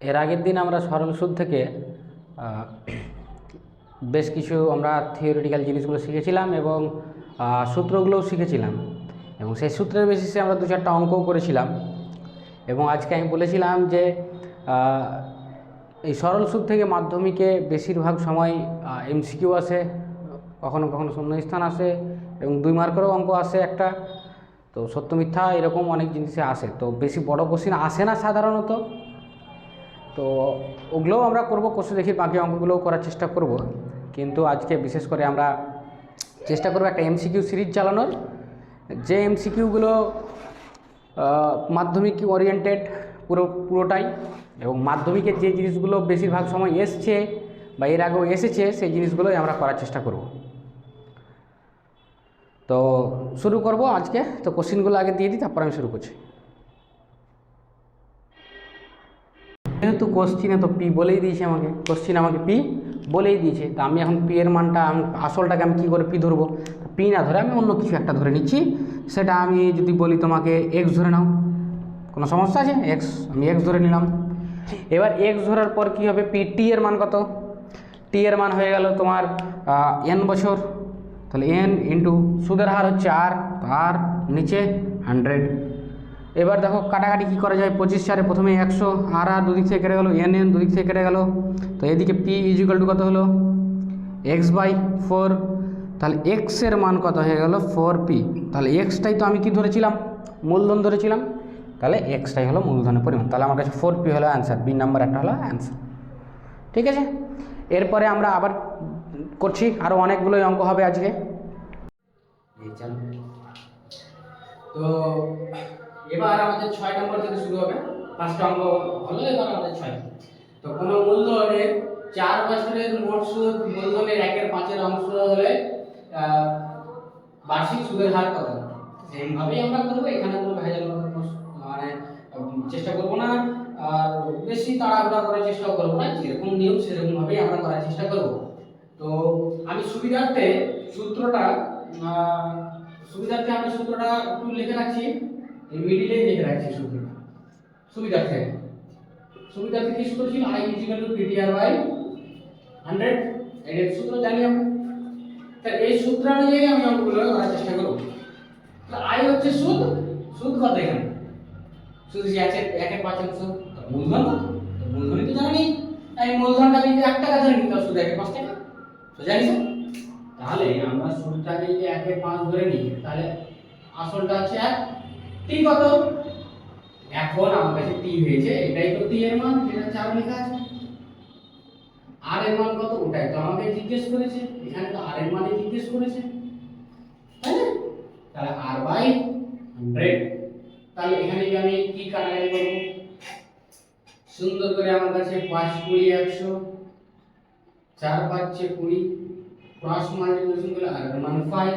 এর আগের দিন আমরা সরল সুদ থেকে বেশ কিছু আমরা থিওরিটিক্যাল জিনিসগুলো শিখেছিলাম এবং সূত্রগুলোও শিখেছিলাম এবং সেই সূত্রের বেসিসে আমরা 2-4টা অঙ্কও করেছিলাম। এবং আজকে আমি বলেছিলাম যে এই সরল সুদ থেকে মাধ্যমিকে বেশিরভাগ সময় এমসিকিউ আসে, কখনো কখনো শূন্যস্থান আসে এবং 2 মার্কেরও অঙ্ক আসে একটা। তো সত্য মিথ্যা এরকম অনেক জিনিসে আসে, তো বেশি বড় কোশ্চেন আসে না সাধারণত। তো ওগুলোও আমরা করব, কোশ্চেন দেখি বাকি অঙ্কগুলোও করার চেষ্টা করব। কিন্তু আজকে বিশেষ করে আমরা চেষ্টা করব একটা এমসিকিউ সিরিজ চালানোর, যে এমসিকিউগুলো মাধ্যমিক ওরিয়েন্টেড পুরোটাই, এবং মাধ্যমিকের যে জিনিসগুলো বেশিরভাগ সময় এসছে বা এর আগেও এসেছে সেই জিনিসগুলোই আমরা করার চেষ্টা করব। তো শুরু করব আজকে। তো কোশ্চেনগুলো আগে দিয়ে দিই, তারপর আমি শুরু করছি। যেহেতু কোশ্চিনে তো পি বলেই দিয়েছে আমাকে, কোশ্চিন আমাকে পি বলেই দিয়েছে, তো আমি এখন পি এর মানটা আসলটাকে আমি কী করে পি ধরবো? পি না ধরে আমি অন্য কিছু একটা ধরে নিচ্ছি। সেটা আমি যদি বলি তোমাকে এক্স ধরে নাও, কোনো সমস্যা আছে? এক্স, আমি এক্স ধরে নিলাম। এবার এক্স ধরার পর কী হবে? পি টি এর মান কত? টি এর মান হয়ে গেল তোমার এন বছর, তাহলে এন ইন্টু সুদের হার হচ্ছে আর, আর নিচে 100। এবার দেখো কাটাকাটি কী করা যায়? 25 প্রথমে 100, আর দুদিক থেকে কেটে গেলো, এন দুদিক থেকে কেটে গেলো। তো এদিকে পি ইজিক্যাল টু কত হলো? x/4। তাহলে এক্সের মান কত হয়ে গেল? 4p। তাহলে এক্সটাই তো আমি কি ধরেছিলাম? মূলধন ধরেছিলাম। তাহলে এক্সটাই হলো মূলধনের পরিমাণ। তাহলে আমার কাছে 4p হলো অ্যান্সার, বি নাম্বার একটা হলো অ্যান্সার। ঠিক আছে, এরপরে আমরা আবার করছি, আরও অনেকগুলোই অঙ্ক হবে আজকে। তো এবার আমাদের 6 নম্বর থেকে শুরু হবে। 5টা অঙ্ক হলো, এবার আমাদের 6। তো কোনো মূলধনের 4 বছরের মোট সুদ মূলধনের 1/5 অংশ হলে বার্ষিক সুদের হার কত? সেইভাবেই আমরা করবো, এখানে কোনো ভেজাল মানে চেষ্টা করবো না, আর বেশি তাড়াহুড়া করার চেষ্টা করবো না, যেরকম নিয়ম সেরকম ভাবেই আমরা করার চেষ্টা করবো। তো আমি সুবিধার্থে সূত্রটা একটু লিখে রাখছি, এই মিডিলেই লিখে রাখছি সূত্রটা সুবিধার্থে। কি সূত্র ছিল? I = PTR/100। এর সূত্র জানি আমরা, তাহলে এই সূত্র অনুযায়ী আমি অঙ্কগুলো করার চেষ্টা করব। তো I হচ্ছে সুদ, সুদ কত এখানে? সুদ যে আছে 1/5 মূলধন কত? তো মূলধনই তো জানি, তাই মূলধনটা যদি 1 টাকা ধরে নিই তাহলে সুদ 1/5 টাকা, তো জানিস। তাহলে আমরা সুদটাকে যদি 1/5 ধরে নিই, তাহলে আসলটা হচ্ছে 1, টি কত? এখন আমার কাছে টি হয়েছে, এটাই তো টি এর মান, যেটা 4 লেখা আছে। আর এর মান কত? ওটাই তো আমাকে জিজ্ঞেস করেছে, এখানে তো আর এর মানই জিজ্ঞেস করেছে, তাই না? তাহলে r/100। তাহলে এখানে কি আমি কি কাটাকাটি করব? সুন্দর করে আমার কাছে 5 20 100, 4 5 20, ক্রস মাল্টিপ্লিকেশন করলে আর এর মান 5,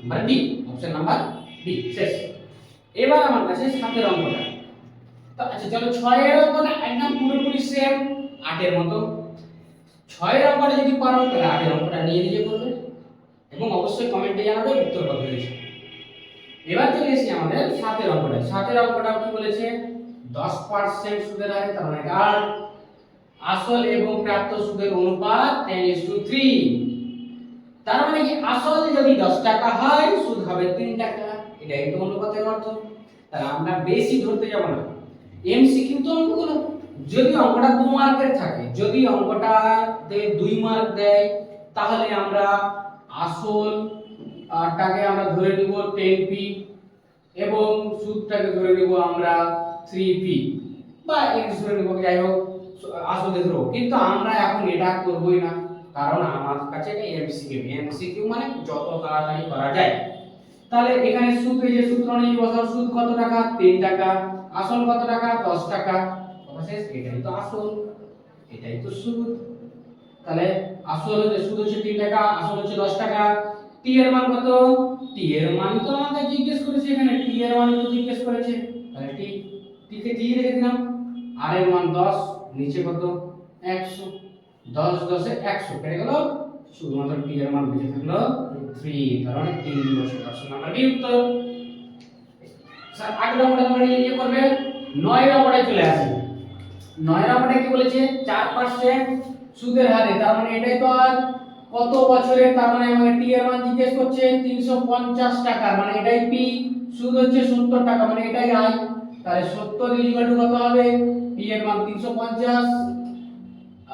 মানে বি, অপশন নাম্বার বি শেষ। এবার আমার কাছে 7 এর অঙ্কটা। তো আচ্ছা চলো 6 এর অঙ্কটা একদম পুরোপুরি সেম 8 এর মতো। 6 এর অঙ্কটা যদি পারো তাহলে 8 এর অঙ্কটা নিয়ে নিজে করবে এবং অবশ্যই কমেন্টে জানাবে উত্তর কত হয়েছে। এবার চলে এসেছি আমাদের 7 এর অঙ্কটা। 7 এর অঙ্কটা কি বলেছে? 10% সুদের হারে, তার মানে আর আসল এবং প্রাপ্ত সুদের অনুপাত 10:3। তার মানে কি আসল যদি 10 টাকা হয় সুদ হবে 3 টাকা, এটাই তো অনুপাতের অর্থ। তাহলে আমরা বেশি ধরতে যাব না, এমসিকিউ তো অঙ্কগুলো। যদি অঙ্কটা 2 মার্কের থাকে, যদি অঙ্কটাতে 2 মার্ক দেয়, তাহলে আমরা আসল টাকে আমরা ধরে নিব 10p এবং সুদটাকে ধরে নিব আমরা 3p বা x ধরে নিব, যাই হোক আসলে ধরো। কিন্তু আমরা এখন এটা করবই না, কারণ আমার কাছে এটা এমসিকিউ মানে যত তাড়াতাড়ি করা যায়। তাহলে এখানে সুদে যে সূত্র নিয়ে বসাও, সুদ কত টাকা? 3 টাকা। আসল কত টাকা? 10 টাকা। কথা শেষ। এটাই তো আসল, এটাই তো সুদ। তাহলে আসল হচ্ছে, সুদ হচ্ছে 3 টাকা, আসল হচ্ছে 10 টাকা। টি এর মান কত? টি এর মান তো আমাকে জিজ্ঞেস করেছে, এখানে টি এর মান তো জিজ্ঞেস করেছে, তাহলে টি কে টি লিখে দিলাম। আর এর মান 10, নিচে কত? 100। 10 10 এ 100 কেটে গেল, শুধুমাত্র টি এর মান বেঁচে থাকলো 3। তার মানে 3 বসে অপশন নাম্বার বি উত্তর। স্যার আগের নম্বরটা তোমরা নিয়ে করবে। 9 নম্বরে চলে আসি। 9 নম্বরে কি বলেছে 4% সুদের হারে, তার মানে এটাই তো আর কত বছরে, তার মানে আমাকে টি এর মান জিজ্ঞেস করছে 350 টাকা, মানে এটাই পি, সুদ হচ্ছে 70 টাকা, মানে এটাই আই। তাহলে 70 ইকুয়াল টু কত হবে, পি এর মান 350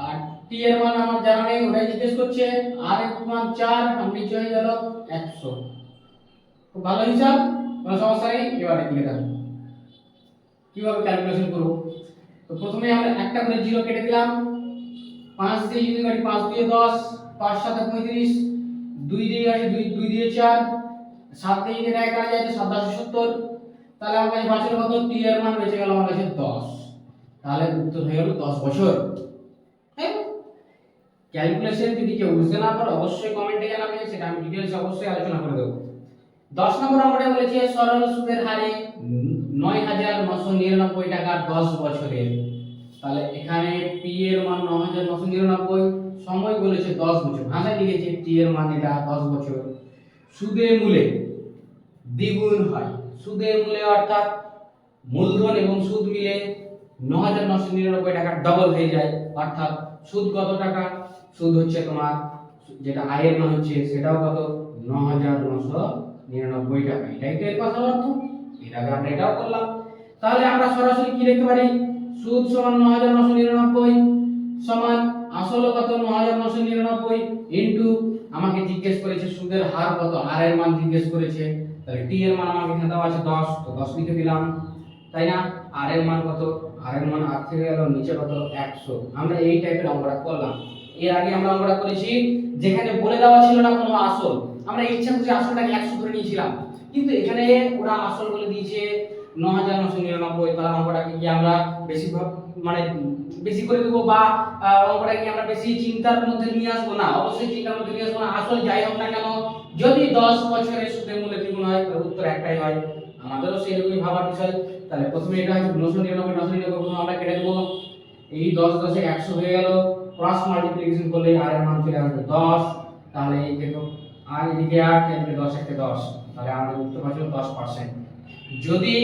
আর টি এর মান আমার জানা নেই, ওটাই জিজ্ঞেস করছে, আর এর মান 4, নিচে হয়ে গেল 100। খুব ভালো হিসাব, কোনো সমস্যা নেই। এবারে দিকে দেখো কিভাবে ক্যালকুলেশন করব। তো প্রথমে আমরা একটা করে জিরো কেটে দিলাম, 5 দিয়ে যদি কাটি 5 দিয়ে 10, 5 7 35, 2 দিয়ে কাটি 2 দিয়ে 4, 7 দিয়ে যদি এক কাটা যায় তো 7 10 70। তাহলে আমার কাছে বাঁচলো কত, টি এর মান বেঁচে গেল আমার কাছে 10। তাহলে উত্তর হয়ে গেল 10 বছর। হ্যাঁ, ক্যালকুলেশন যদি কেউ বুঝতে না পারো অবশ্যই কমেন্টে জানাবে, সেটা আমি ডিটেইলস অবশ্যই আলোচনা করে দেব। 10 নম্বর আমরা বলেছি সরল সুদের হারে 9999 টাকা 10 বছরের। তাহলে এখানে পি এর মান 9999, সময় বলেছে 10 বছর, ভাষায় লিখেছে টি এর মান এটা 10 বছর। সুদে মূলে দ্বিগুণ হয়, সুদে মূলে অর্থাৎ মূলধন এবং সুদ মিলে 9999 টাকা ডবল হয়ে যায়। অর্থাৎ সুদ কত টাকা, সুদ হচ্ছে তোমার যেটা আয়ের মান হচ্ছে সেটাও কত 9999 টাকা। এটাই তো এর কথার অর্থ। এটাকে আমরা এটাও করলাম। তাহলে আমরা সরাসরি কি লিখতে পারি, সুদ সমান 9999 সমান আসল কত 9999 ইনটু আমাকে জিজ্ঞেস করেছে সুদের হার কত, আর এর মান জিজ্ঞেস করেছে। তাহলে টি এর মান আমাকে এখানে দেওয়া আছে 10, তো 10 লিখে দিলাম, তাই না। আর এর মান কত, আর এর মান আর থেকে গেল নিচে কত 100। আমরা এই টাইপের অঙ্কটা করলাম। এর আগে আমরা অঙ্কটা করেছি যেখানে বলে দেওয়া ছিল না কোনো আসল, আমরা ইচ্ছা করে আসলটাকে 100 ধরে নিয়েছিলাম, কিন্তু এখানে ওরা আসল বলে দিয়েছে 9999। তাহলে অঙ্কটাকে কি আমরা বেশি মানে বেশি করে দেবো বা অঙ্কটাকে আমরা বেশি চিন্তার মধ্যে নিয়ে আসবো না, অবশ্যই চিন্তার মধ্যে নিয়ে আসবো না। আসল যাই হোক না কেন, যদি 10 বছরের সুদের মূল্য দ্বিগুণ হয় তাহলে উত্তর একটাই হয়, আমাদেরও সেরকমই ভাবার বিষয়। তাহলে প্রথমে এটা হচ্ছে 999 আমরা কেটে দেবো, এই 10 10 এ 100 হয়ে গেল, ক্রস মাল্টিপ্লিকেশন করলে আর এর মান চলে আসবে 10। তাহলে এই দেখো আর এদিকে 8, এদিকে 10 একে 10, তাহলে আমাদের উত্তর পাচ্ছি 10%। যদি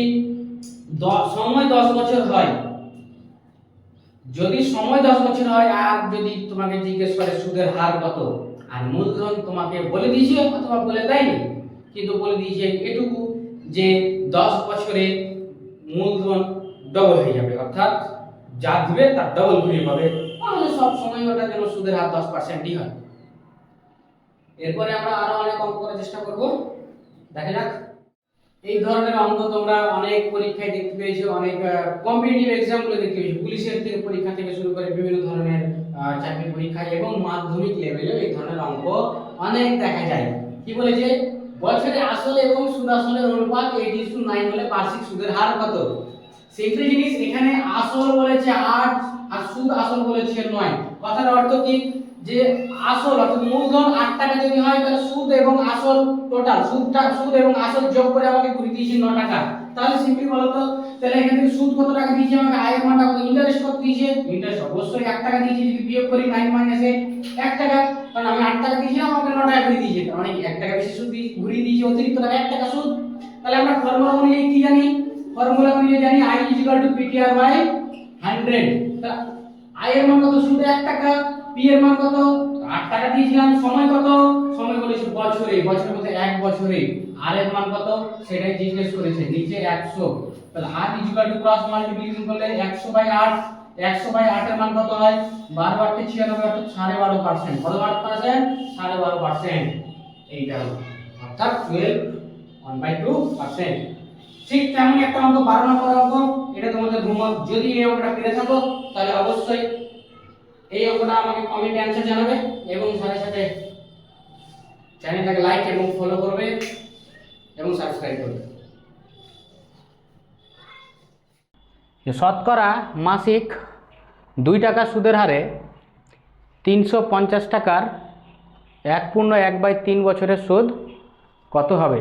সময় 10 বছর হয়, যদি সময় 10 বছর হয় আর যদি তোমাকে জিজ্ঞেস করে সুদের হার কত আর মূলধন তোমাকে বলে দিয়েছে অথবা বলে দেয়নি, কিন্তু বলে দিয়েছে এটুকু যে 10 বছরে মূলধন ডবল হয়ে যাবে, অর্থাৎ যা দিবে তার ডবল ঘুরিয়ে পাবে, তাহলে সব সময় ওটা যেন সুদের হার 10%ই হয়। এরপরে আমরা আরো অনেক অঙ্ক করার চেষ্টা করব, দেখা যাক। এই ধরনের অঙ্ক তোমরা অনেক পরীক্ষায় দেখতে পেয়েছো, অনেক কম্পিটিটিভ এক্সামগুলো দেখতে পেয়েছো, পুলিশের থেকে পরীক্ষা থেকে শুরু করে বিভিন্ন ধরনের চাকরি পরীক্ষা এবং মাধ্যমিক লেভেলেও এই ধরনের অঙ্ক অনেক দেখা যায়। কি বলেছে, বছরে আসল এবং সুদ আসলের অনুপাত 8:9 হলে বার্ষিক সুদের হার কত। সিম্পল জিনিস, এখানে আসল বলেছে 8 আর সুদ আসল বলেছে 9। কথার অর্থ কি, যে আসল অর্থাৎ মূলধন 8 টাকা যদি হয় তাহলে সুদ এবং আসল টোটাল সুদ এবং আসল যোগ করে আমাকে ঘুরিয়ে দিয়েছে 9 টাকা। তাহলে সিম্পলি বলো তো, তাহলে এখান থেকে সুদ কত টাকা দিয়েছে আমাকে, আয়ের মানটা কত, ইন্টারেস্ট কত দিয়েছে, ইন্টারেস্ট অবশ্যই 1 টাকা দিয়েছে। যদি বিয়োগ করি 9 - 1 টাকা, কারণ আমি 8 টাকা দিয়েছিলাম আমাকে 9 টাকা ঘুরিয়ে দিয়েছে, তার মানে 1 টাকা বেশি সুদ ঘুরিয়ে দিয়েছে, অতিরিক্ত টাকা 1 টাকা সুদ। তাহলে আমরা ফর্মুলা অনুযায়ী কি জানি, ফর্মুলা অনুযায়ী জানি I = PTR/100। তা I এর মান কত, সুদে 1 টাকা, P এর মান কত 8 টাকা দিয়েছিলাম, সময় কত, সময় বলেছে বছরে, বছরের মধ্যে 1 বছরে, আর এর মান কত সেটাই জিজ্ঞেস করেছে, নিচে 100। তাহলে R = ক্রস মাল্টিপ্লিকেশন করলে 100/8, 100/8 এর মান কত হয়, 12 8 96 অর্থাৎ 12.5%। কত পার্সেন্ট, 12.5%। এইটা হলো অর্থাৎ 12 1/2%। ঠিক তেমন একটা অঙ্ক 12 নম্বর অঙ্ক, এটা তোমাদের হোমওয়ার্ক। যদি এই অঙ্কটা পেরে থাকো তাহলে অবশ্যই এই অঙ্কটা আমাকে কমেন্টে অ্যানসার জানাবে এবং সাথে সাথে চ্যানেলটাকে লাইক এবং ফলো করবে এবং সাবস্ক্রাইব করবে। শতকরা মাসিক 2 টাকা সুদের হারে 350 টাকার 1/3 বছরের সুদ কত হবে।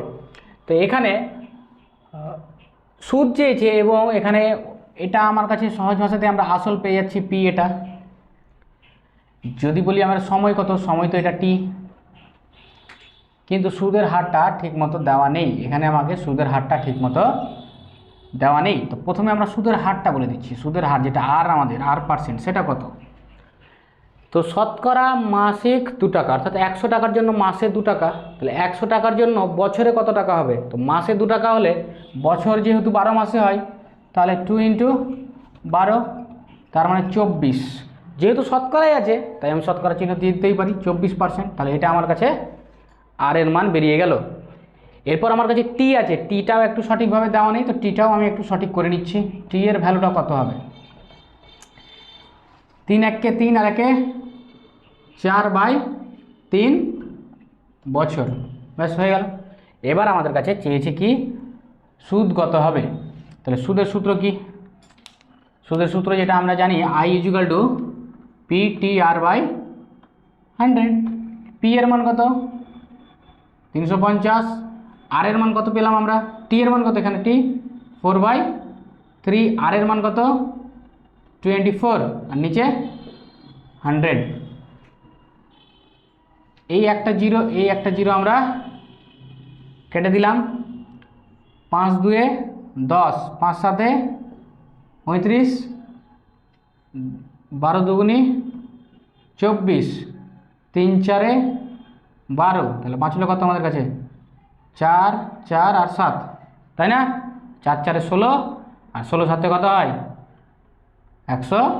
তো এখানে সুদ চেয়েছে এবং এখানে এটা আমার কাছে সহজ ভাষাতে আমরা আসল পেয়ে যাচ্ছি পি। এটা যদি বলি আমার সময় কত, সময় তো এটা টি, কিন্তু সুদের হারটা ঠিকমতো দেওয়া নেই। এখানে আমাকে সুদের হারটা ঠিকমতো দেওয়া নেই। তো প্রথমে আমরা সুদের হারটা বলে দিচ্ছি। সুদের হার যেটা আর আমাদের R%, সেটা কত? তো শতকরা মাসিক 2 টাকা, অর্থাৎ 100 টাকার জন্য মাসে 2 টাকা। তাহলে 100 টাকার জন্য বছরে কত টাকা হবে? তো মাসে 2 টাকা হলে বছর যেহেতু 12 মাসে হয়, তাহলে 2 × 12, তার মানে 24। যেহেতু শতকরাই আছে তাই আমি শতকরা চিহ্ন দিয়ে দিতেই পারি, 24%। তাহলে এটা আমার কাছে আর এর মান বেরিয়ে গেল। এরপর আমার কাছে টি আছে, টিটাও একটু সঠিকভাবে দেওয়া নেই, তো টিটাও আমি একটু সঠিক করে নিচ্ছি। টি এর ভ্যালুটা কত হবে? 3 × 1 = 3 আর 1 = 4/3 বছর। ব্যাস হয়ে গেল। এবার আমাদের কাছে চেয়েছে কি সুদ কত হবে। তাহলে সুদের সূত্র কি? সুদের সূত্র যেটা আমরা জানি, I = PTR/100। পি এর মান কত? 350। আর এর মান কত পেলাম আমরা? টি এর মান কত? এখানে টি 4/3। আর এর মান কত? 24, আর নিচে 100। এই একটা জিরো, এই একটা জিরো আমরা কেটে দিলাম। 5 × 2 = 10, 5 × 7 = 35, 12 × 2 = 24, 3 × 4 = 12। তাহলে বাঁচলো কত আমাদের কাছে? 4, 4 আর 7, তাই না? 4 × 4 = 16, আর 16 × 7 কত হয়? 112।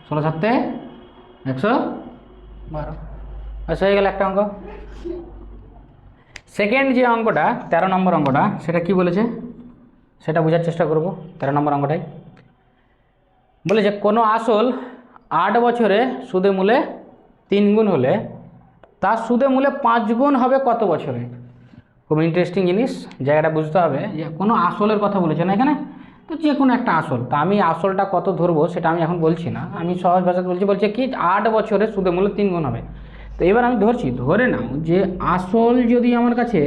16 × 7 = 112। আচ্ছা, হয়ে গেল একটা অঙ্ক। সেকেন্ড যে অঙ্কটা, 13 নম্বর অঙ্কটা, সেটা কি বলেছে সেটা বোঝার চেষ্টা করব। 13 নম্বর অঙ্কটাই বলেছে কোনো আসল 8 বছরে সুদে মূলে 3 গুণ হলে তার সুদে মূলে 5 গুণ হবে কত বছরে? খুব ইন্টারেস্টিং জিনিস, জায়গাটা বুঝতে হবে যে কোনো আসলের কথা বলেছে না এখানে, তো যে কোনো একটা আসল। তা আমি আসলটা কত ধরবো সেটা আমি এখন বলছি না, আমি সহজ ভাষাতে বলছে কি 8 বছরে সুদে মূলে 3 গুণ হবে। তো এবার আমি ধরছি, ধরে নাও যে আসল যদি আমার কাছে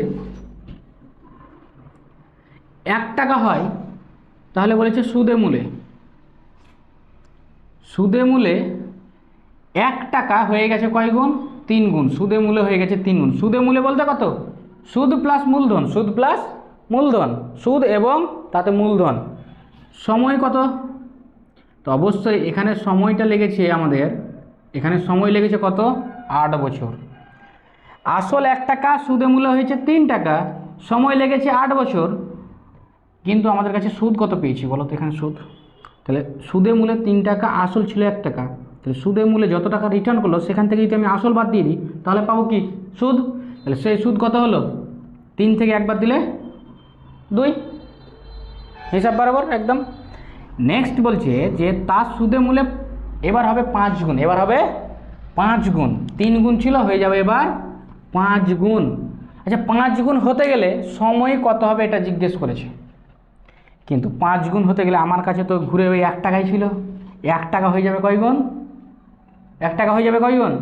1 টাকা হয়, তাহলে বলেছে সুদে মূলে 1 টাকা হয়ে গেছে কয় গুণ? 3 গুণ। সুদে মূলে হয়ে গেছে 3 গুণ। সুদে মূলে বলতে কত? সুদ প্লাস মূলধন, সুদ প্লাস মূলধন, সুদ এবং তাতে মূলধন। সময় কত? তো অবশ্যই এখানে সময়টা লেগেছে আমাদের, এখানে সময় লেগেছে কত? 8 বছর। আসল 1 টাকা, সুদে মূল্য হয়েছে 3 টাকা, সময় লেগেছে 8 বছর, কিন্তু আমাদের কাছে সুদ কত পেয়েছি বলো তো? এখানে সুদ, তাহলে সুদে মূলে 3 টাকা, আসল ছিল 1 টাকা, তাহলে সুদে মূলে যত টাকা রিটার্ন করলো সেখান থেকে যদি আমি আসল বাদ দিয়ে দিই তাহলে পাবো কি? সুদ। তাহলে সেই সুদ কত হলো? 3 থেকে 1 বাদ দিলে 2, হিসাব বরাবর একদম। নেক্সট বলছে যে তার সুদে মূলে এবার হবে 5 গুণ, এবার হবে 5 গুণ। 3 গুণ ছিল, হয়ে যাবে এবার 5 গুণ। আচ্ছা, 5 গুণ হতে গেলে সময় কত হবে এটা জিজ্ঞেস করেছে, কিন্তু 5 গুণ হতে গেলে আমার কাছে তো ঘুরে ওই 1 টাকাই ছিল। 1 টাকা হয়ে যাবে কয় গুণ? 1 টাকা হয়ে যাবে কয় গুণ?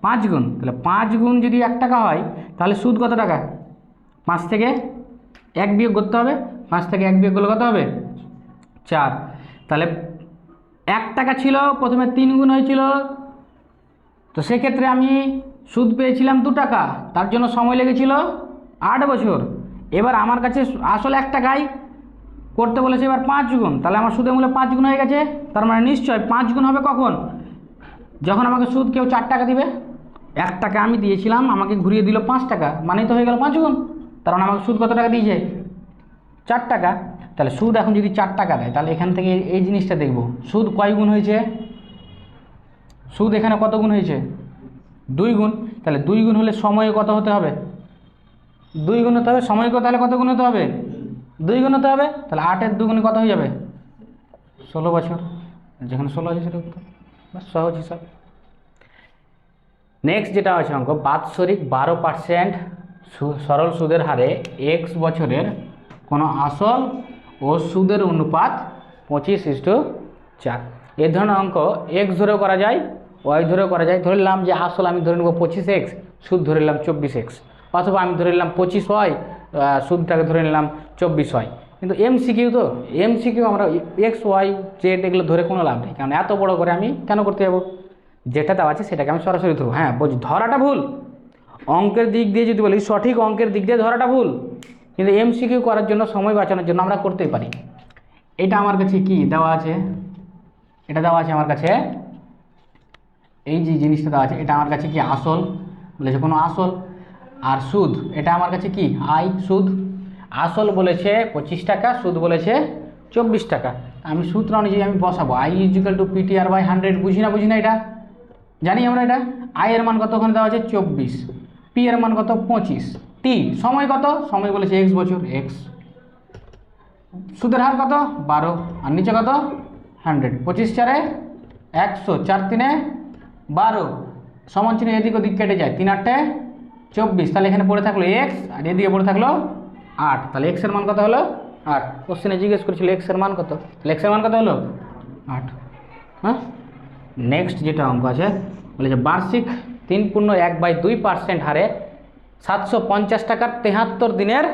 5 গুণ। তাহলে 5 গুণ যদি 1 টাকা হয় তাহলে সুদ কত টাকা? 5 থেকে 1 বিয়োগ করতে হবে। 5 থেকে 1 বিয়োগ করলে কত হবে? 4। তাহলে 1 টাকা ছিল, প্রথমে 3 গুণ হয়েছিল, তো সেক্ষেত্রে আমি সুদ পেয়েছিলাম 2 টাকা, তার জন্য সময় লেগেছিল 8 বছর। এবার আমার কাছে আসলে 1 টাকায় করতে বলেছে এবার 5 গুণ, তাহলে আমার সুদে মূলে 5 গুণ হয়ে গেছে। তার মানে নিশ্চয় 5 গুণ হবে কখন? যখন আমাকে সুদ কেউ 4 টাকা দিবে। 1 টাকা আমি দিয়েছিলাম, আমাকে ঘুরিয়ে দিল 5 টাকা, মানেই তো হয়ে গেল 5 গুণ। তার মানে আমাকে সুদ কত টাকা দিয়েছে? 4 টাকা। তাহলে সুদ এখন যদি 4 টাকা দেয়, তাহলে এখান থেকে এই জিনিসটা দেখব, সুদ কয় গুণ হয়েছে? সুদ এখানে কত গুণ হয়েছে? 2 গুণ। তাহলে 2 গুণ হলে সময় কত হতে হবে? 2 গুণ হতে হবে। সময় তাহলে কত গুণ হতে হবে? 2 গুণ হতে হবে। তাহলে 8 এর 2 গুণে কত হয়ে যাবে? 16 বছর। যেখানে 16 আছে সেটা উত্তর, বাস সহজ হিসাব। নেক্সট যেটা আছে অঙ্ক, বাৎসরিক 12% সরল সুদের হারে x বছরের কোনো আসল ও সুদের অনুপাত 25:4। এই ধরনের অঙ্ক x ধরেও করা যায়, y ধরেও করা যায়। ধরে নিলাম যে আসল আমি ধরে নেব 25x, সুদ ধরে নিলাম 24x, অথবা আমি ধরে নিলাম 25y, সুদটাকে ধরে নিলাম 24y। কিন্তু MCQ তো, MCQ আমরা x y z এগুলো ধরে কোনো লাভ নেই, কারণ এত বড় করে আমি কেন করতে যাবো? যেটা দেওয়া আছে সেটাকে আমি সরাসরি ধরবো। হ্যাঁ বলছি, ধরাটা ভুল। অঙ্কের দিক দিয়ে যদি বলি, সঠিক অঙ্কের দিক দিয়ে ধরাটা ভুল, কিন্তু এমসিকিউ করার জন্য, সময় বাঁচানোর জন্য আমরা করতেই পারি। এটা আমার কাছে কি দেওয়া আছে, এটা দেওয়া আছে আমার কাছে, এই যে জিনিসটা দেওয়া আছে এটা আমার কাছে কি আসল বলেছে, কোনো আসল, আর সুদ এটা আমার কাছে কি আয়, সুদ। আসল বলেছে 25 টাকা, সুদ বলেছে 24 টাকা। আমি সূত্র অনুযায়ী আমি বসাবো আই ইজিক্যাল টু PTR/100। বুঝি না এটা জানি আমরা। এটা আই এর মান কত ওখানে দেওয়া আছে 24, পি এর মান কত 25, টি সময় কত, সময় বলেছে x বছর, x সুদের হার কত 12, আর নিচে কত 100, 25 4 100, 4 3 12, সমান চিহ্ন এদিক ওদিক কেটে যায়, 3 8 24, তাহলে এখানে পড়ে থাকলো x আর এদিকে পড়ে থাকলো 8, তাহলে x এর মান কত হলো 8। কোশ্চেনে জিজ্ঞেস করেছিল x এর মান কত, তাহলে x এর মান কত হলো 8। হ্যাঁ, নেক্সট যেটা অঙ্ক আছে বলেছে বার্ষিক 3.1/2% হারে 750 টাকার 73 দিনের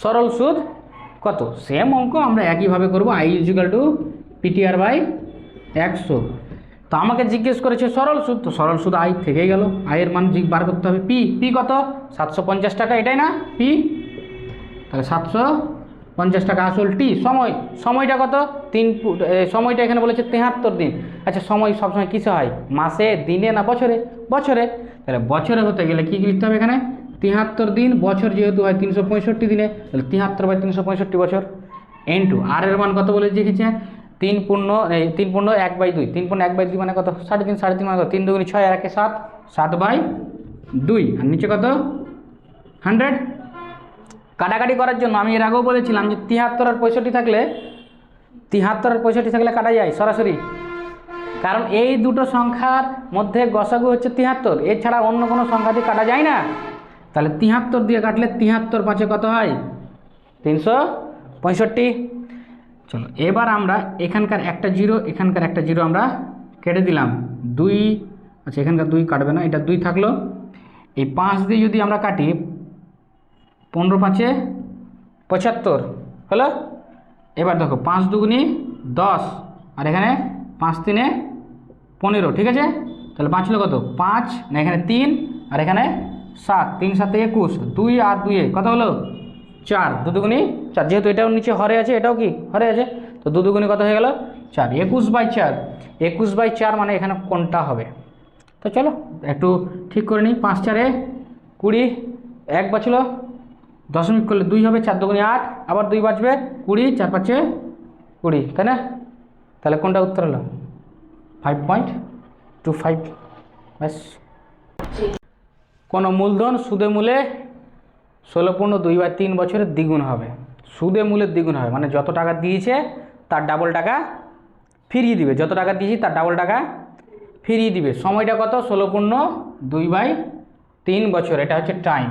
সরল সুদ কত। সেম অঙ্ক আমরা একইভাবে করব, আই ইজিক্যাল টু PTR/100। তো আমাকে জিজ্ঞেস করেছে সরল সুদ, তো সরল সুদ আই থেকেই গেল, আয়ের মান বার করতে হবে। পি কত 750 টাকা, এটাই না পি, তাহলে 750 টাকা আসল। টি সময়টা কত সময়টা এখানে বলেছে 73 দিন। আচ্ছা সময় সবসময় কিসে হয়, মাসে, দিনে না বছরে, বছরে। তাহলে বছরে হতে গেলে কী লিখতে হবে এখানে 73 দিন, বছর যেহেতু হয় 365 দিনে, তাহলে 73/365 বছর ইন্টু আর এর মান কত বলে লিখেছে 3.1/2, 3.1/2 মানে কত 3.5, 3.5 মানে কত 3 2 6 আর 1 7, 7/2, আর নিচে কত 100। কাটাকাটি করার জন্য আমি এর আগেও বলেছিলাম যে 73 আর 65 থাকলে, 73 আর 65 থাকলে কাটা যায় সরাসরি, কারণ এই দুটো সংখ্যার মধ্যে গসাগু হচ্ছে 73, এছাড়া অন্য কোনো সংখ্যা দিয়ে কাটা যায় না। তাহলে 73 দিয়ে কাটলে 73 5 কত হয় 365। চলো এবার আমরা এখানকার একটা জিরো, এখানকার একটা জিরো আমরা কেটে দিলাম, 2, আচ্ছা এখানকার 2 কাটবে না, এটা 2 থাকলো। এই 5 দিয়ে যদি আমরা কাটি 15 5 75 হলো। এবার দেখো 5 2 10, আর এখানে 5 3 15, ঠিক আছে। তাহলে 5 হলো কত 5, না এখানে 3 আর এখানে 7, 3 7 21, 2 আর 2 কত হলো 4, 2 2 4, যেহেতু এটাও নিচে হরে আছে এটাও কি হরে আছে, তো 2 2 কত হয়ে গেল 4, 21/4, 21/4 মানে এখানে কোনটা হবে। তো চলো একটু ঠিক করে নিই, 5 4 20, 1 বাঁচলো, দশমিক করলে 2 হবে, 4 2 8, আবার 2 বাঁচবে 20, 4 5 20, তাই না। তাহলে কোনটা উত্তর হলো 5.25, ব্যাস। কোনো মূলধন সুদে মূলে 16.2/3 বছরের দ্বিগুণ হবে, সুদে মূলের দ্বিগুণ হবে মানে যত টাকা দিয়েছে তার ডাবল টাকা ফিরিয়ে দিবে, যত টাকা দিয়েছি তার ডাবল টাকা ফিরিয়ে দিবে। সময়টা কত 16.2/3 বছর, এটা হচ্ছে টাইম।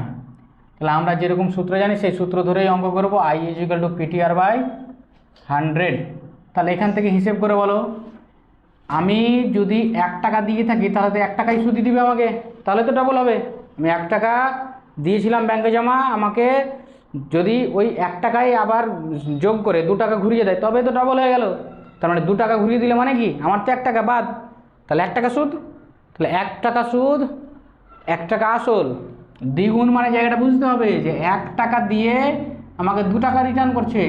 তাহলে আমরা যেরকম সূত্র জানি সেই সূত্র ধরেই অঙ্ক করবো, আই ইজিক্যাল টু PTR/100। তাহলে এখান থেকে হিসেব করে বলো, আমি যদি 1 টাকা দিয়ে থাকি তাহলে তো 1 টাকাই সুদ দিবে আমাকে, তাহলে তো ডাবল হবে। আমি 1 টাকা দিয়েছিলাম ব্যাংকে জমা, আমাকে যদি ওই 1 টাকায় আবার যোগ করে 2 টাকা ঘুরিয়ে দেয় তবে তো ডাবল হয়ে গেল। তার মানে 2 টাকা ঘুরিয়ে দিলে মানে কি আমার তো 1 টাকা বাদ, তাহলে 1 টাকা সুদ, তাহলে 1 টাকা সুদ 1 টাকা আসল। দ্বিগুণ মানে জায়গাটা বুঝতে হবে যে 1 টাকা দিয়ে আমাকে 2 টাকা রিটার্ন করছে,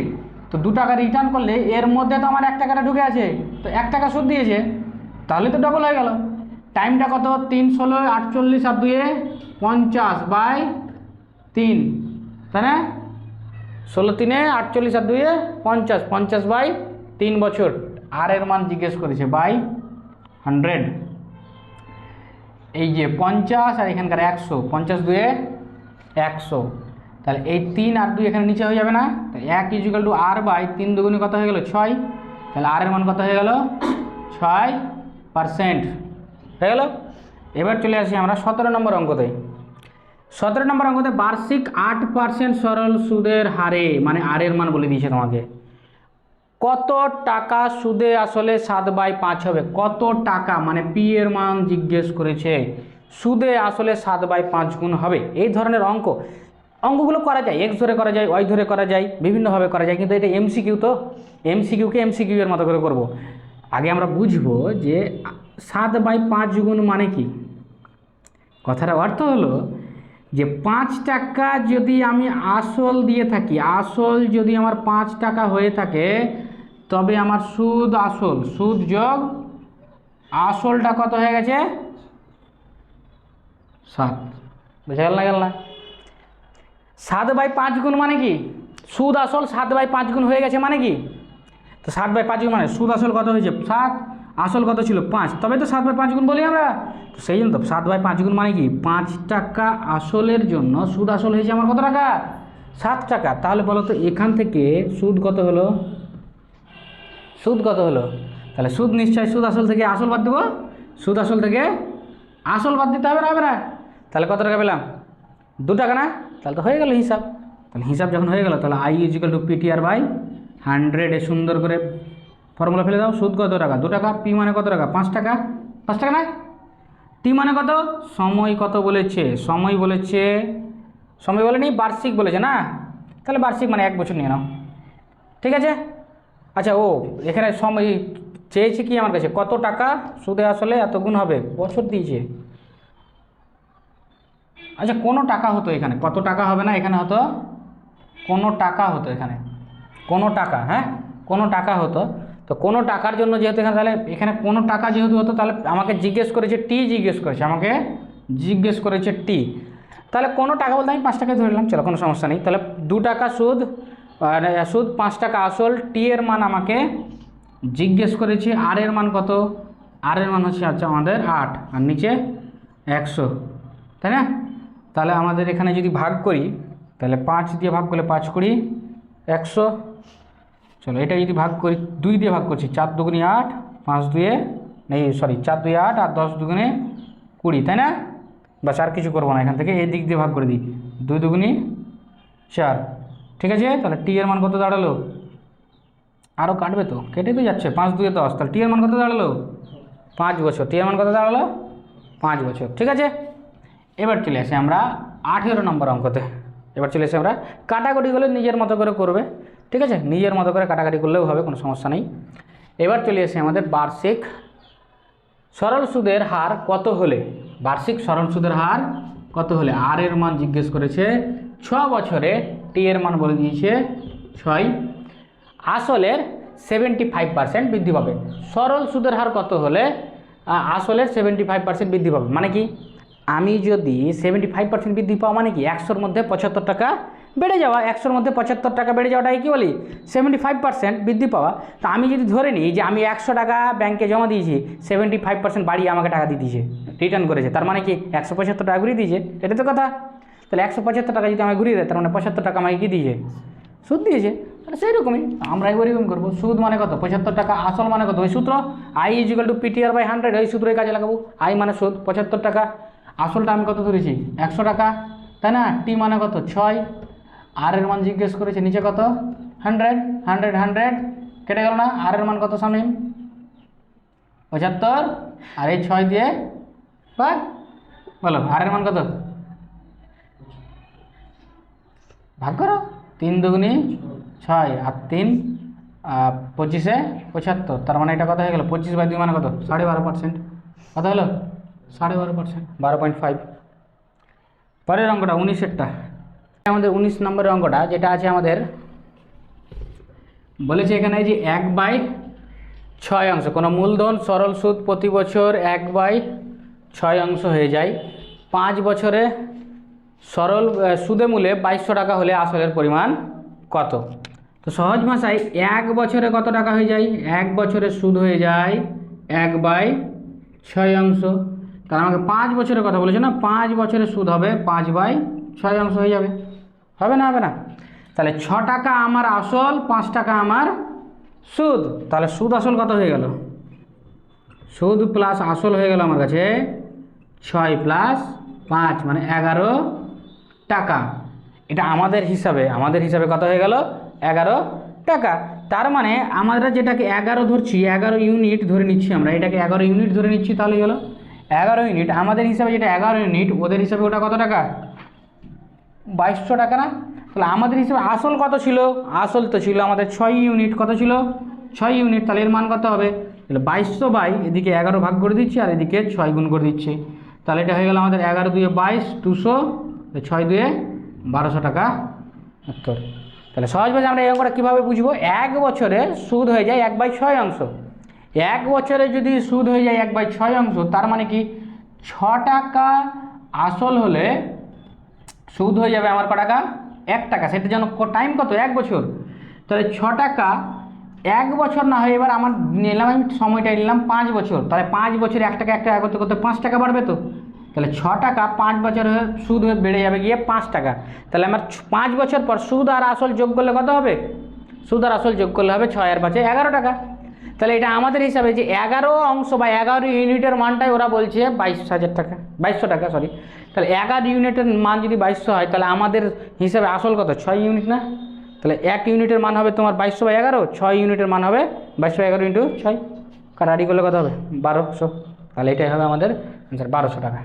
তো 2 টাকা রিটার্ন করলে এর মধ্যে তো আমার 1 টাকাটা ঢুকে আছে, তো 1 টাকা সুদ দিয়েছে, তাহলে তো ডবল হয়ে গেল। টাইমটা কত 3 16 48 আর 2 50/3, তাই না। 16 3 48 আর 2 50, 50/3 বছর। আর এর মান জিজ্ঞেস করেছে বাই 100, এই যে 50 আর এখানকার 100, 50 2 100, তাহলে এই 3 আর 2 এখানে নিচে হয়ে যাবে না, তো 1 ইজিক্যাল টু R/3 দুগুণে কত হয়ে গেল 6, তাহলে আর এর মান কত হয়ে গেল 6% হয়ে গেল। এবার চলে আসি আমরা 17 নম্বর অঙ্কতে। 17 নম্বর অঙ্কতে বার্ষিক 8% সরল সুদের হারে, মানে আর এর মান বলে দিয়েছে তোমাকে, কত টাকা সুদে আসলে 7/5 হবে। কত টাকা মানে পি এর মান জিজ্ঞেস করেছে, সুদে আসলে 7/5 গুণ হবে। এই ধরনের অঙ্কগুলো করা যায়, এক্স ধরে করা যায়, ওয়াই ধরে করা যায়, বিভিন্নভাবে করা যায়, কিন্তু এটা এমসিকিউ, তো এমসিকিউকে এমসিকিউ এর মতো করে করব। আগে আমরা বুঝবো যে 7/5 গুণ মানে কি। কথার অর্থ হলো যে 5 টাকা যদি আমি আসল দিয়ে থাকি, আসল যদি আমার 5 টাকা হয়ে থাকে, তবে আমার সুদ আসল, সুদ যোগ আসলটা কত হয়ে গেছে? 7। বুঝা গেল না? গেল না? 7/5 গুণ মানে কি? সুদ আসল 7/5 গুণ হয়ে গেছে মানে কি? তো 7/5 গুণ মানে সুদ আসল কত হয়েছে? 7, আসল কত ছিল? 5, তবে তো 7/5 গুণ বলি আমরা। তো সেই জন্য তো 7/5 গুণ মানে কি? 5 টাকা আসলের জন্য সুদ আসল হয়েছে আমার কত টাকা? 7 টাকা। তাহলে বলো তো এখান থেকে সুদ কত হলো? সুদ কত হলো? তাহলে সুদ নিশ্চয় সুদ আসল থেকে আসল বাদ দেবো, সুদ আসল থেকে আসল বাদ দিতে হবে না? হবে না? তাহলে কত টাকা পেলাম? 2 টাকা না? তাহলে তো হয়ে গেল হিসাব। তাহলে হিসাব যখন হয়ে গেল, তাহলে I = PTR/100 এ সুন্দর করে ফর্মুলা ফেলে দাও। সুদ কত টাকা? 2 টাকা। পি মানে কত টাকা? 5 টাকা। 5 টাকা না? টি মানে কত? সময় কত বলেছে? সময় বলেছে, সময় বলেনি, বার্ষিক বলেছে না? তাহলে বার্ষিক মানে 1 বছর নিয়ে নাও। ঠিক আছে? আচ্ছা, ও এখানে সময় চেয়েছে কি আমার কাছে? কত টাকা সুদে আসলে এত গুণ হবে? বছর দিয়েছে। আচ্ছা, কোনো টাকা হতো এখানে, কত টাকা হবে না, এখানে হতো কোনো টাকা হতো, এখানে কোনো টাকা, হ্যাঁ কোনো টাকা হতো। তো কোনো টাকার জন্য যেহেতু এখানে, তাহলে এখানে কোনো টাকা যেহেতু হতো, তাহলে আমাকে জিজ্ঞেস করেছে টি, জিজ্ঞেস করেছে আমাকে, জিজ্ঞেস করেছে টি। তাহলে কোনো টাকা বলতে আমি 5 টাকায় ধরে নিলাম, চলো কোনো সমস্যা নেই। তাহলে 2 টাকা সুদ, সুদ 5 টাকা আসল, টি এর মান আমাকে জিজ্ঞেস করেছে। আর এর মান কত? আর এর মান হচ্ছে আচ্ছা আমাদের 8, আর নিচে 100, তাই না? তাহলে আমাদের এখানে যদি ভাগ করি, তাহলে 5 দিয়ে ভাগ করলে 5 কুড়ি 100। চলো এটা যদি ভাগ করি, 2 দিয়ে ভাগ করছি, 4 দুগুণে 8, 5 দুয়ে নেই, সরি 4 দুয়ে 8 আর 10 দুগুণে 20, তাই না? বাস, আর কিছু করবো না, এখান থেকে এই দিক দিয়ে ভাগ করে দিই, 2 দুগুণে 4। ঠিক আছে? তাহলে টি এর মান কত দাঁড়ালো? আরও কাটবে তো, কেটে তো যাচ্ছে, 5 দুয়ে 10, তাহলে টি এর মান কত দাঁড়ালো? 5 বছর। টি এর মান কত দাঁড়ালো? 5 বছর। ঠিক আছে? এবার চলে আসি আমরা 18 নম্বর অঙ্কতে। এবার চলে আসি আমরা, কাটাকুটিগুলো নিজের মতো করে করবে। ঠিক আছে? নিজের মতো করে কাটাকাটি করলেও হবে, কোনো সমস্যা নেই। এবার চলে আসি আমাদের বার্ষিক সরল সুদের হার কত হলে, বার্ষিক সরল সুদের হার কত হলে আর এর মান জিজ্ঞেস করেছে 6 বছরে, টি এর মান বলে দিয়েছে 6, আসলের 75% বৃদ্ধি পাবে। সরল সুদের হার কত হলে আসলের 75% বৃদ্ধি পাবে মানে কি? আমি যদি 75% বৃদ্ধি পাওয়া মানে কি? 100-র মধ্যে 75 টাকা বেড়ে যাওয়া। 100-র মধ্যে 75 টাকা বেড়ে যাওয়াটাকে কি বলি? 75% বৃদ্ধি পাওয়া। তা আমি যদি ধরে নিই যে আমি 100 টাকা ব্যাংকে জমা দিয়েছি, 75% বাড়িয়ে আমাকে টাকা দিয়ে দিয়েছে, রিটার্ন করেছে, তার মানে কি 175 টাকা ঘুরিয়ে দিয়েছে, এটা তো কথা। তাহলে 175 টাকা যদি আমাকে ঘুরিয়ে দেয়, তার মানে 75 টাকা আমাকে কী দিয়েছে? সুদ দিয়েছে। তাহলে সেই রকমই আমরা এবার এরকম করবো, সুদ মানে কত? 75 টাকা, আসল মানে কত? ওই সূত্র I = PTR/100, ওই সূত্রের কাজে লাগাবো। I মানে সুদ 75 টাকা, আসলটা আমি কত ধরেছি? 100 টাকা, তাই না? টি মানে কত? 6, আর এর মান জিজ্ঞেস করেছে নিচে কত? 100, 100 100 কেটে গেল না? আর এর মান কত সামনে? 75, আর এই 6 দিয়ে ভাগ, বলো আর এর মান কত? ভাগ করো, 3 দুগুণে 6 আর 3 25-এ 75, তার মানে এটা কত হয়ে গেল? 25/2 মানে কত? 12.5%। কত হলো? 12.5%, 12.5। পরের অঙ্কটা 19-এরটা, আমাদের 19 নম্বরের অঙ্কটা যেটা আছে আমাদের, বলেছে এখানে যে 1/6 অংশ, কোনো মূলধন সরল সুদ প্রতি বছর 1/6 অংশ হয়ে যায়। 5 বছরে সরল সুদে মূলে 2200 টাকা হলে আসলের পরিমাণ কত? তো সহজ ভাষায় 1 বছরে কত টাকা হয়ে যায়? 1 বছরে সুদ হয়ে যায় 1/6 অংশ। তাহলে আমাকে 5 বছরের কথা বলেছে না, 5 বছরের সুদ হবে 5/6 অংশ হয়ে যাবে। হবে না? হবে না? তাহলে 6 টাকা আমার আসল, 5 টাকা আমার সুদ। তাহলে সুদ আসল কত হয়ে গেল? সুদ প্লাস আসল হয়ে গেল আমার কাছে 6 + 5 মানে 11 টাকা। এটা আমাদের হিসাবে কত হয়ে গেল? 11 টাকা। তার মানে আমরা যেটাকে 11 ধরছি, 11 ইউনিট ধরে নিচ্ছি, আমরা এটাকে 11 ইউনিট ধরে নিচ্ছি, তাহলে হলো 11 ইউনিট। আমাদের হিসাবে যেটা 11 ইউনিট, ওদের হিসাবে ওটা কত টাকা? 2200 টাকা না? তাহলে আমাদের হিসাবে আসল কত ছিল? আসল তো ছিল আমাদের 6 ইউনিট। কত ছিল? 6 ইউনিট। তাহলে এর মান কত হবে? তাহলে 2200 এদিকে 11 ভাগ করে দিচ্ছি, আর এদিকে 6 গুণ করে দিচ্ছি। তাহলে এটা হয়ে গেল আমাদের 11 × 2 = 22, ছয় দুয়ে 1200 টাকা উত্তর। তাহলে সহজভাবে আমরা এই অঙ্কটা কীভাবে বুঝবো? এক বছরে সুদ হয়ে যায় 1/6 অংশ। এক বছরে যদি সুদ হয়ে যায় 1/6 অংশ, তার মানে কি 6 টাকা আসল হলে সুদ হয়ে যাবে আমার ক টাকা? 1 টাকা। সেটার জন্য টাইম কত? 1 বছর। তাহলে 6 টাকা 1 বছর না হয়, এবার আমার নিলাম, আমি সময়টা নিলাম 5 বছর। তাহলে 5 বছরে 1 টাকা 1 টাকা করতে করতে 5 টাকা বাড়বে তো। তাহলে 6 টাকা 5 বছর সুদ হয়ে বেড়ে যাবে গিয়ে 5 টাকা। তাহলে আমার 5 বছর পর সুদ আর আসল যোগ করলে কত হবে? সুদ আর আসল যোগ করলে হবে 6 আর 5 11 টাকা। তাহলে এটা আমাদের হিসাবে যে 11 অংশ বা 11 ইউনিটের মানটাই ওরা বলছে 22,000 টাকা, 2200 টাকা, সরি। তাহলে 11 ইউনিটের মান যদি 2200 হয়, তাহলে আমাদের হিসাবে আসল কত? 6 ইউনিট না? তাহলে 1 ইউনিটের মান হবে তোমার 2200/11, 6 ইউনিটের মান হবে 2211 ইন্টু 6, কাটাকাটি করলে কত হবে? 1200। তাহলে এটাই হবে আমাদের অ্যান্সার, 1200 টাকা।